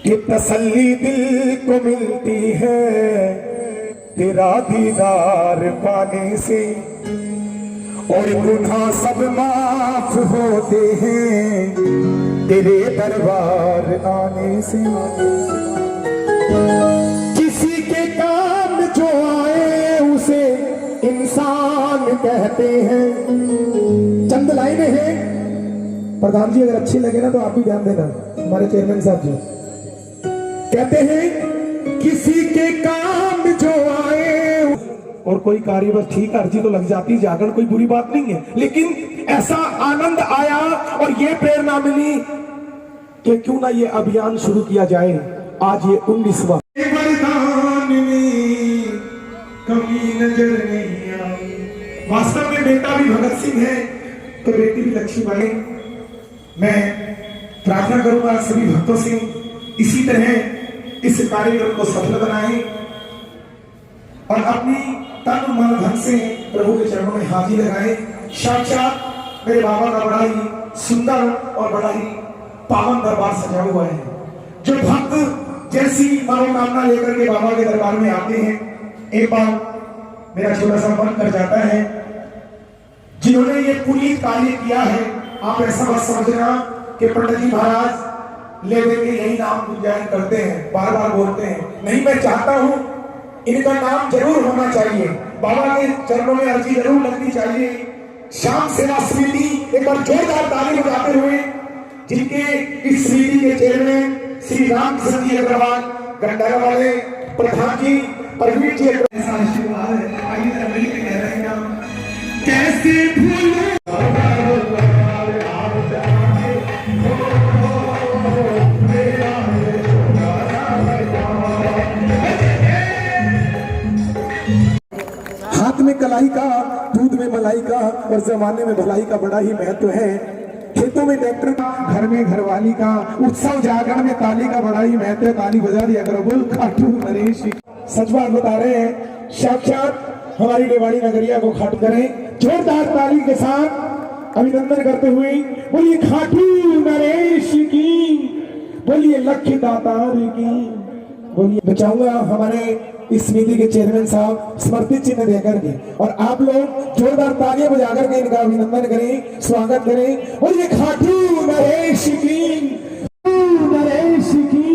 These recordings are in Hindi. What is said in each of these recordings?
कि तसल्ली दिल को मिलती है तेरा दीदार पाने से, और गुनाह सब माफ होते हैं तेरे दरबार आने से। किसी के काम जो आए उसे इंसान कहते हैं। चंद लाइनें हैं प्रधान जी, अगर अच्छी लगे ना तो आप भी ध्यान देना। हमारे चेयरमैन साहब जी कहते हैं किसी के काम जो आए, और कोई कार्य बस ठीक अर्जी तो लग जाती, जागरण कोई बुरी बात नहीं है, लेकिन ऐसा आनंद आया और ये प्रेरणा मिली कि क्यों ना ये अभियान शुरू किया जाए। आज ये 19वां कमी नजर नहीं आई। वास्तव में बेटा भी भगत सिंह है तो बेटी भी लक्ष्मीबाई। मैं प्रार्थना करूंगा सभी भक्तों से इसी तरह इस कार्यक्रम को सफल बनाएं और अपनी तन मन धन से प्रभु के चरणों में हाजिर लगाएं। साक्षात मेरे बाबा का बड़ा ही सुंदर और बड़ा ही पावन दरबार सजा हुआ है। जो भक्त जैसी मनोकामना लेकर के बाबा के दरबार में आते हैं, एक बार मेरा छोटा सा मन कर जाता है। जिन्होंने ये पुनीत कार्य किया है, आप ऐसा मत समझना कि पंडित जी महाराज ले देंगे यही नाम गुंजायन करते हैं, बार बार बोलते हैं। नहीं, मैं चाहता हूं इनका नाम जरूर होना चाहिए, बाबा के चरणों में अर्जी जरूर लगनी चाहिए। श्याम सेवा समिति, एक बार जोरदार ताली बजाते हुए, जिनके इस समिति के चेयरमैन श्री रामकृष्ण जी अग्रवाल, गंडारा वाले प्रधान जी परवीन जी आशीर्वाद है। आइए जरा मिलकर कह रहे हैं हम कैसे भूलूं हाथ में कलाई का, दूध में मलाई का और जमाने में भलाई का बड़ा ही महत्व है। खेतों में ट्रैक्टर का, घर में घरवाली का, उत्सव जागरण में ताली का बड़ा ही महत्व है। ताली बजा दिया करो, बोल खाटू नरेश। सच बात बता रहे हैं, साक्षात हमारी रेवाड़ी नगरिया को खाटू करें। जोरदार ताली के साथ अभिनंदन करते हुए बोलिए खाटू नरेश की, बोलिए लक्ष्य दातार की, बोलिए। बचाऊंगा हमारे इस समिति के चेयरमैन साहब स्मृति चिन्ह देकर के, और आप लोग जोरदार तालियां बजाकर के इनका अभिनंदन करें, स्वागत करें। और ये खाटू नरेश की, नरेश की,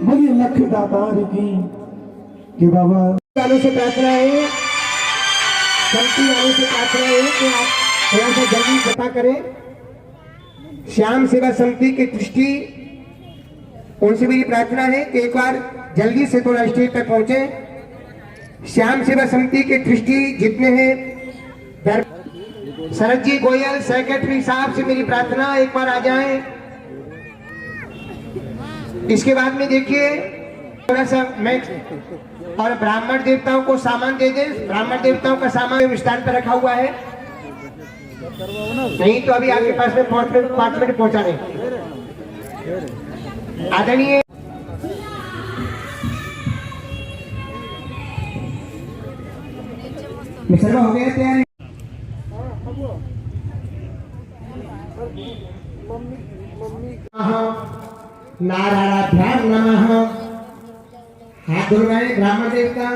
बोलिए लक्ष्य दातार की। कि बाबा वालों से प्रार्थना है, समिति वालों से प्रार्थना है कि आप थोड़ा सा जल्दी पता करें। श्याम सेवा समिति की दृष्टि, उनसे मेरी प्रार्थना है कि एक बार जल्दी से थोड़ा स्टेज तक पहुंचे। श्याम सेवा समिति के दृष्टि जितने हैं, शरद जी गोयल सेक्रेटरी साहब से मेरी प्रार्थना एक बार आ जाएं। इसके बाद में देखिए थोड़ा सा मैं और ब्राह्मण देवताओं को सामान दे दें। ब्राह्मण देवताओं का सामान स्थान पर रखा हुआ है, नहीं तो अभी आपके पास में 5 मिनट पहुंचा दें। आदरणीय मिश्रा हो गया तैयार। नारायणाभ्याम नमः। हाथ धुलवाए ब्राह्मण देवता।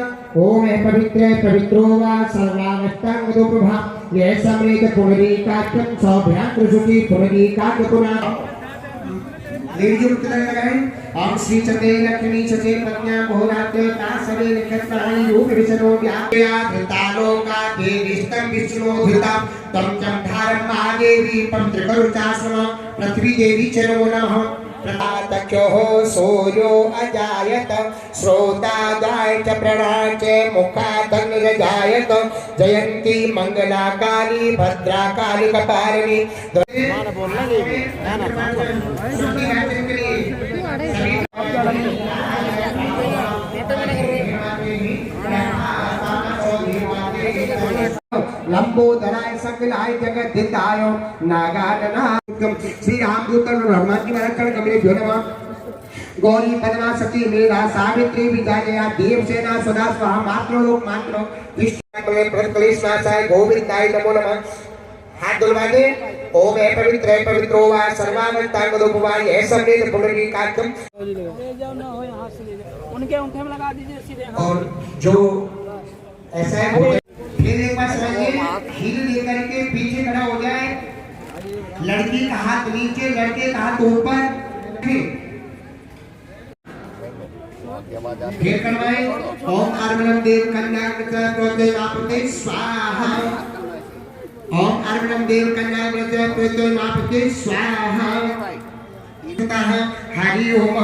ओम है पवित्र पवित्रो वा सर्वावस्थांग मधु प्रभा यह समृत पुनरीकाक्षम सौभ्यांकृशुचि पुनरीकाक्ष पुरा। लेडीजों को तिलक लगाएं। ओम श्री चते लक्ष्मी चते प्रज्ञा बहुरात्य तासवे नक्षत्राणि रूप विचरो व्याप्तालोका देवीस्तम विष्णुधृता तम चंधारं महादेवी पवित्रकरुचाश्रम पृथ्वी देवी चरो नमः। प्रतातक्योः सूर्यो अजायत श्रोता जायत प्रणाच मुखादग्निरजायत जयंती मंगला काली भद्रा काली कपालिनी। लंबोदराय सकलाय जगत हिताय नागाननागम श्री रामदूत हनुमान जी महाराज चरण कमलेभ्यो नमः। गौरी पद्मा सती मेधा सावित्री विजया देवसेना सदा स्वाहा मात्रो लोक मात्रो विष्णु कलेश नाशाय गोविंदाय नमो नमः। हाथ धुलवा दे। ओम है पवित्रो वा सर्वावतांगोपवा यह समेत पुंडरी कार्यक्रम ले जाओ ना हो हाथ से ले जाओ उनके अंगूठे में लगा दीजिए सीधे और जो ऐसा है वो फिर एक बार समझिए हील लेकर के पीछे खड़ा हो जाए। लड़की का हाथ नीचे लड़के का हाथ ऊपर फिर करवाए। ओम आर्मणम देव कन्या कृते मापते स्वाहा। ओम आर्मणम देव कन्या कृते मापते स्वाहा। हरि ओम।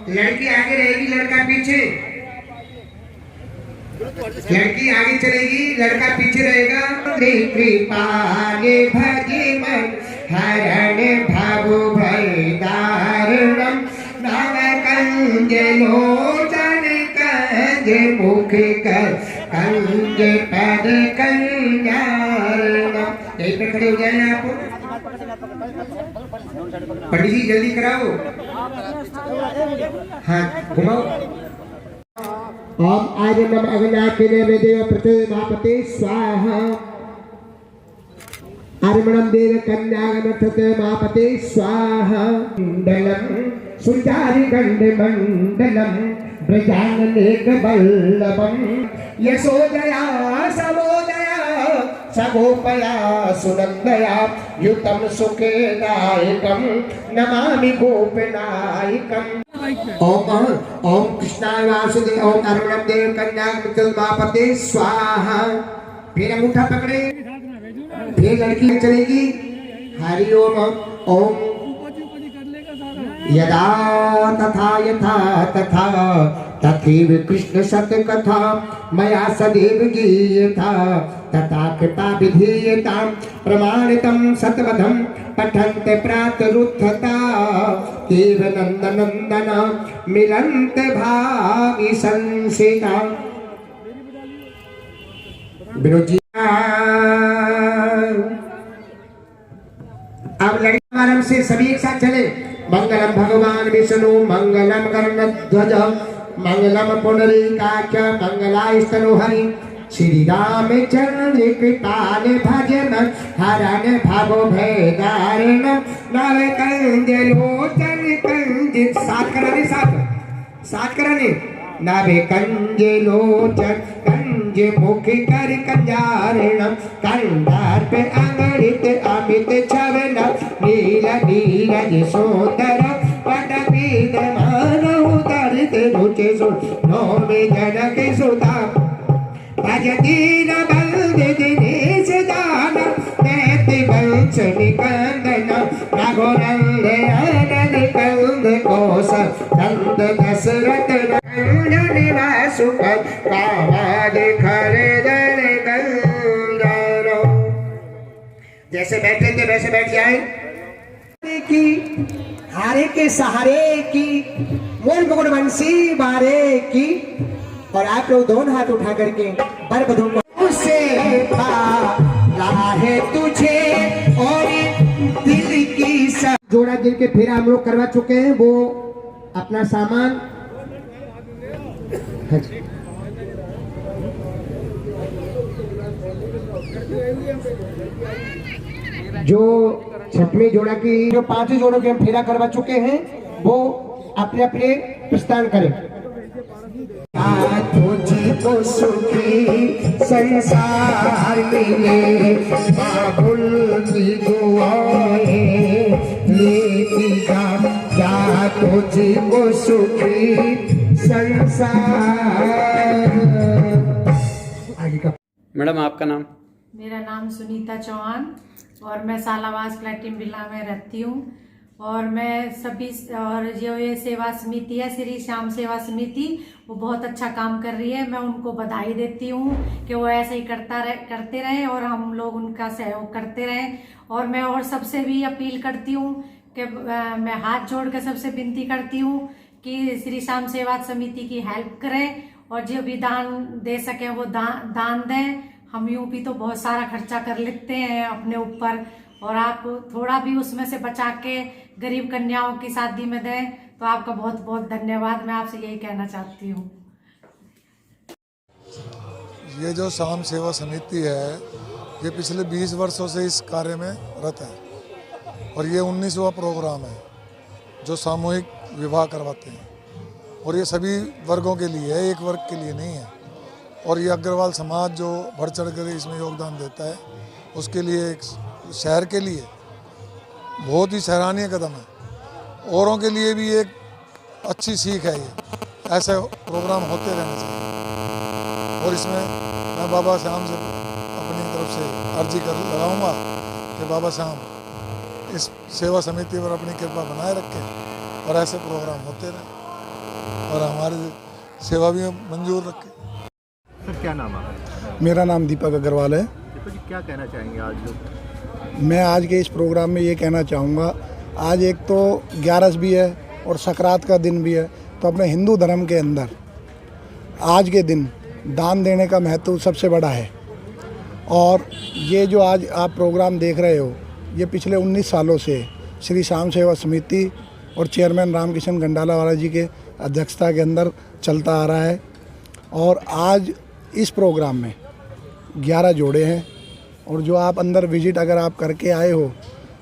लड़की आगे रहेगी लड़का पीछे। लड़की आगे चलेगी लड़का पीछे रहेगा। कृपाले भजे मन हरण भावो भयदारणम नव कंज लोचन कंज मुख कर कंज पद कल्याणम। यहीं पे खड़े हो जाए आप। पंडित जी जल्दी कराओ। हाँ घुमाओ। ओम आर्यनम अग्नाकिने देव प्रतिमापते स्वाहा। आर्मणम देव कन्यागमथते मापते स्वाहा। मंडलम सुजारि गंड मंडलम ब्रजाननेक बल्लभम यशोदया समोदया सगोपया सुनंदया युतम सुखेदायकम नमामि गोपनायकम। ओम कृष्णाय वासुदेव। ओम अरुणम देव कन्या मापते स्वाहा। फिर अंगूठा पकड़े फिर लड़की चलेगी। हरि ओम। ओम यदा तथा यथा तथा तथैव कृष्ण सत्य कथा मया सदैव गीयता तथा कृपा विधीयतां प्रमाणितं सतवधं पठन्ते प्रातरुत्थता केव नन्दनन्दन मिलन्ते भावि संसिता। विनोद जी अब लड़की आराम से सभी एक साथ चले। मंगलम भगवान विष्णु मंगलम गरुड़ध्वज मंगलम पुंडरीकाक्ष मंगलास्तनु हरि श्री रामचंद्र कृपाल भजन हरण भव भयदारण नव कंज लोचन कंज। साथ कराने नवे कंज लोचन कंज मुख कर कंजारण कंधार पे अंगड़ित अमित छवन नील नीरज सोदर पटपीत मानव दरित रुचि सुन नौमि जनक सुता भजतीन बंद दिनेश दान दैत्य वंश निकंदन रघुनंदन कंद कोस नंद दशरथ निवास कामाद खरदन कंदरो। जैसे बैठे थे वैसे बैठ जाए। की हारे के सहारे की मोर मुकुट बंसी बारे की। और आप लोग दोनों हाथ उठा करके बर बधू उसे है तुझे और दिल की जोड़ा जिनके फिर हम लोग करवा चुके हैं वो अपना सामान जो छठवीं जोड़ा की जो 5 जोड़ों के हम फेरा करवा चुके हैं वो अपने अपने प्रस्थान करें। तुझको सुखी संसार मिले बाबुल की दुआएं लेती जा तुझको सुखी संसार। आगे का मैडम आपका नाम? मेरा नाम सुनीता चौहान और मैं सालावास प्लेटिन विला में रहती हूँ। और मैं सभी और जो ये सेवा समिति है श्री श्याम सेवा समिति वो बहुत अच्छा काम कर रही है। मैं उनको बधाई देती हूँ कि वो ऐसे ही करते रहें और हम लोग उनका सहयोग करते रहें। और मैं और सबसे भी अपील करती हूँ कि मैं हाथ जोड़ कर सबसे विनती करती हूँ कि श्री श्याम सेवा समिति की हेल्प करें और जो भी दान दे सकें वो दान दें। हम यूँ भी तो बहुत सारा खर्चा कर लेते हैं अपने ऊपर और आप थोड़ा भी उसमें से बचा के गरीब कन्याओं की शादी में दें तो आपका बहुत बहुत धन्यवाद। मैं आपसे यही कहना चाहती हूँ। ये जो श्याम सेवा समिति है ये पिछले 20 वर्षों से इस कार्य में रत है और ये 19वां प्रोग्राम है जो सामूहिक विवाह करवाते हैं और ये सभी वर्गों के लिए है, एक वर्ग के लिए नहीं है। और ये अग्रवाल समाज जो बढ़ चढ़ कर इसमें योगदान देता है उसके लिए एक शहर के लिए बहुत ही सराहनीय कदम है। औरों के लिए भी एक अच्छी सीख है ये, ऐसे प्रोग्राम होते रहने चाहिए। और इसमें मैं बाबा श्याम से अपनी तरफ से अर्जी कर लगाऊंगा कि बाबा श्याम इस सेवा समिति पर अपनी कृपा बनाए रखें और ऐसे प्रोग्राम होते रहें और हमारी सेवा भी मंजूर रखें। सर क्या नाम है? मेरा नाम दीपक अग्रवाल है। दीपक जी क्या कहना चाहेंगे आज लोग? मैं आज के इस प्रोग्राम में ये कहना चाहूँगा, आज एक तो 11 भी है और सकरात का दिन भी है, तो अपने हिंदू धर्म के अंदर आज के दिन दान देने का महत्व सबसे बड़ा है। और ये जो आज आप प्रोग्राम देख रहे हो, ये पिछले 19 सालों से श्री श्याम सेवा समिति और चेयरमैन रामकिशन गंडाला वाला जी के अध्यक्षता के अंदर चलता आ रहा है। और आज इस प्रोग्राम में 11 जोड़े हैं और जो आप अंदर विजिट अगर आप करके आए हो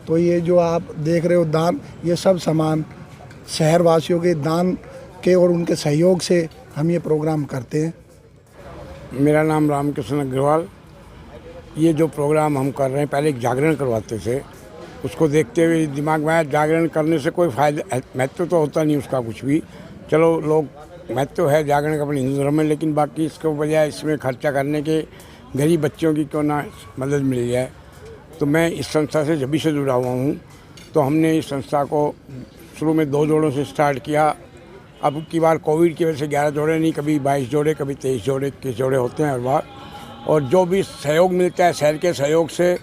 तो ये जो आप देख रहे हो दान, ये सब सामान शहरवासियों के दान के और उनके सहयोग से हम ये प्रोग्राम करते हैं। मेरा नाम रामकिशन अग्रवाल। ये जो प्रोग्राम हम कर रहे हैं, पहले एक जागरण करवाते थे, उसको देखते हुए दिमाग में आया जागरण करने से कोई फायदा महत्व तो होता नहीं उसका कुछ भी। चलो लोग महत्व है जागरण का अपने हिंदू धर्म में, लेकिन बाकी इसको बजाय इसमें खर्चा करने के गरीब बच्चों की क्यों ना मदद मिल जाए। तो मैं इस संस्था से जब से जुड़ा हुआ हूँ। तो हमने इस संस्था को शुरू में 2 जोड़ों से स्टार्ट किया। अब की बार कोविड की वजह से 11 जोड़े नहीं, कभी 22 जोड़े, कभी 23 जोड़े, 21 जोड़े होते हैं हर बार। और जो भी सहयोग मिलता है शहर के सहयोग से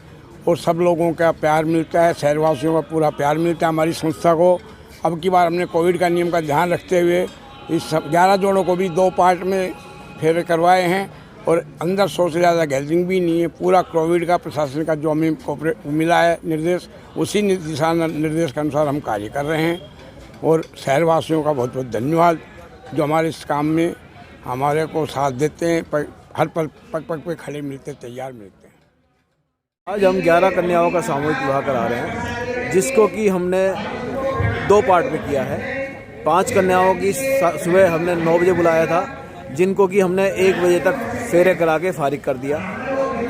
और सब लोगों का प्यार मिलता है, शहरवासियों का पूरा प्यार मिलता है हमारी संस्था को। अब की बार हमने कोविड का नियम का ध्यान रखते हुए इस 11 जोड़ों को भी 2 पार्ट में फेरे करवाए हैं और अंदर 100 से ज़्यादा गैदरिंग भी नहीं है। पूरा कोविड का प्रशासन का जो हमें मिला है निर्देश, उसी दिशा निर्देश के अनुसार हम कार्य कर रहे हैं। और शहरवासियों का बहुत बहुत धन्यवाद जो हमारे इस काम में हमारे को साथ देते हैं, हर पल पग पग पे खड़े मिलते, तैयार मिलते हैं। आज हम 11 कन्याओं का सामूहिक विवाह करा रहे हैं, जिसको कि हमने 2 पार्ट में किया है। 5 कन्याओं की सुबह हमने 9 बजे बुलाया था, जिनको कि हमने 1 बजे तक फेरे करा के फारिग कर दिया।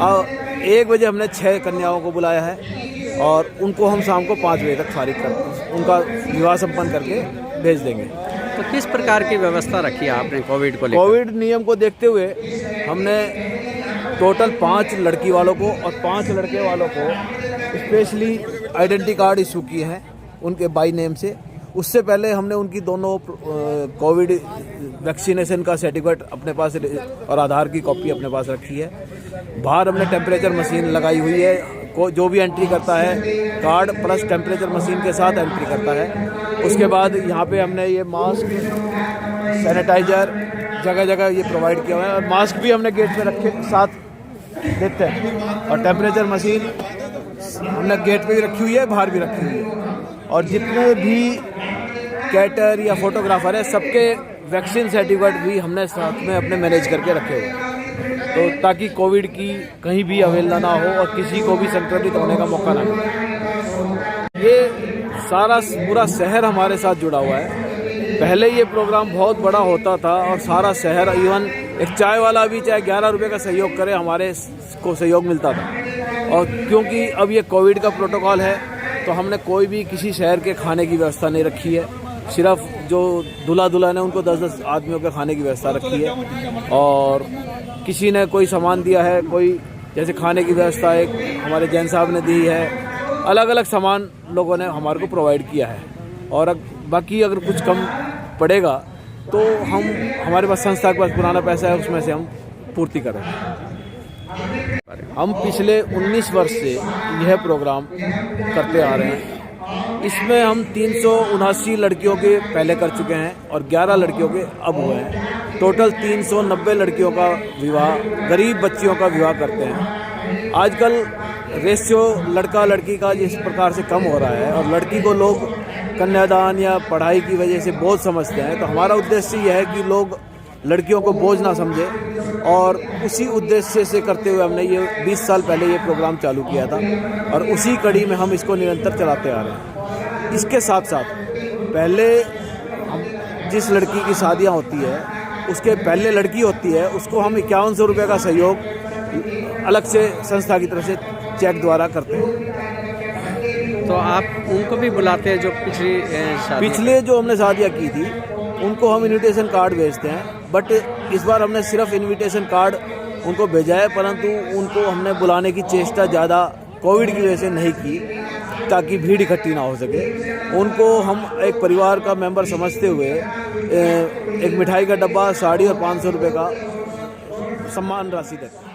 और 1 बजे हमने 6 कन्याओं को बुलाया है और उनको हम शाम को 5 बजे तक फारिग कर उनका विवाह संपन्न करके भेज देंगे। तो किस प्रकार की व्यवस्था रखी है आपने कोविड को लेकर? कोविड नियम को देखते हुए हमने टोटल 5 लड़की वालों को और 5 लड़के वालों को स्पेशली आइडेंटिटी कार्ड इशू किए हैं उनके बाई नेम से। उससे पहले हमने उनकी दोनों कोविड वैक्सीनेशन का सर्टिफिकेट अपने पास और आधार की कॉपी अपने पास रखी है। बाहर हमने टेम्परेचर मशीन लगाई हुई है, जो भी एंट्री करता है कार्ड प्लस टेम्परेचर मशीन के साथ एंट्री करता है। उसके बाद यहाँ पे हमने ये मास्क, सैनिटाइजर जगह जगह ये प्रोवाइड किया हुआ है और मास्क भी हमने गेट पे रखे साथ देते हैं। और टेम्परेचर मशीन हमने गेट पे भी रखी हुई है, बाहर भी रखी हुई है। और जितने भी कैटर या फोटोग्राफर है सबके वैक्सीन सर्टिफिकेट भी हमने साथ में अपने मैनेज करके रखे हुए हैं, तो ताकि कोविड की कहीं भी अवहेलना ना हो और किसी को भी संक्रमित होने का मौका ना मिले। ये सारा पूरा शहर हमारे साथ जुड़ा हुआ है। पहले ये प्रोग्राम बहुत बड़ा होता था और सारा शहर, इवन एक चाय वाला भी चाहे 11 रुपये का सहयोग करे हमारे को सहयोग मिलता था। और क्योंकि अब ये कोविड का प्रोटोकॉल है तो हमने कोई भी किसी शहर के खाने की व्यवस्था नहीं रखी है। सिर्फ जो दूल्हा दुल्हन है उनको 10-10 आदमियों के खाने की व्यवस्था रखी है। और किसी ने कोई सामान दिया है, कोई जैसे खाने की व्यवस्था एक हमारे जैन साहब ने दी है, अलग अलग सामान लोगों ने हमारे को प्रोवाइड किया है। और बाकी अगर कुछ कम पड़ेगा तो हम हमारे पास संस्था के पास पुराना पैसा है, उसमें से हम पूर्ति करेंगे। हम पिछले 19 वर्ष से यह प्रोग्राम करते आ रहे हैं। इसमें हम 379 लड़कियों के पहले कर चुके हैं और 11 लड़कियों के अब हुए हैं। टोटल 390 लड़कियों का विवाह, गरीब बच्चियों का विवाह करते हैं। आजकल रेशियो लड़का लड़की का जिस प्रकार से कम हो रहा है और लड़की को लोग कन्यादान या पढ़ाई की वजह से बहुत समझते हैं, तो हमारा उद्देश्य यह है कि लोग लड़कियों को बोझ ना समझे, और उसी उद्देश्य से करते हुए हमने ये 20 साल पहले ये प्रोग्राम चालू किया था और उसी कड़ी में हम इसको निरंतर चलाते आ रहे हैं। इसके साथ साथ पहले जिस लड़की की शादियां होती है उसके पहले लड़की होती है, उसको हम 5100 रुपये का सहयोग अलग से संस्था की तरफ से चेक द्वारा करते हैं। तो आप उनको भी बुलाते हैं जो पिछले जो हमने शादियाँ की थी उनको हम इनविटेशन कार्ड भेजते हैं, बट इस बार हमने सिर्फ इनविटेशन कार्ड उनको भेजा है, परंतु उनको हमने बुलाने की चेष्टा ज़्यादा कोविड की वजह से नहीं की ताकि भीड़ इकट्ठी ना हो सके। उनको हम एक परिवार का मेंबर समझते हुए एक मिठाई का डब्बा, साड़ी और 500 रुपये का सम्मान राशि देते हैं।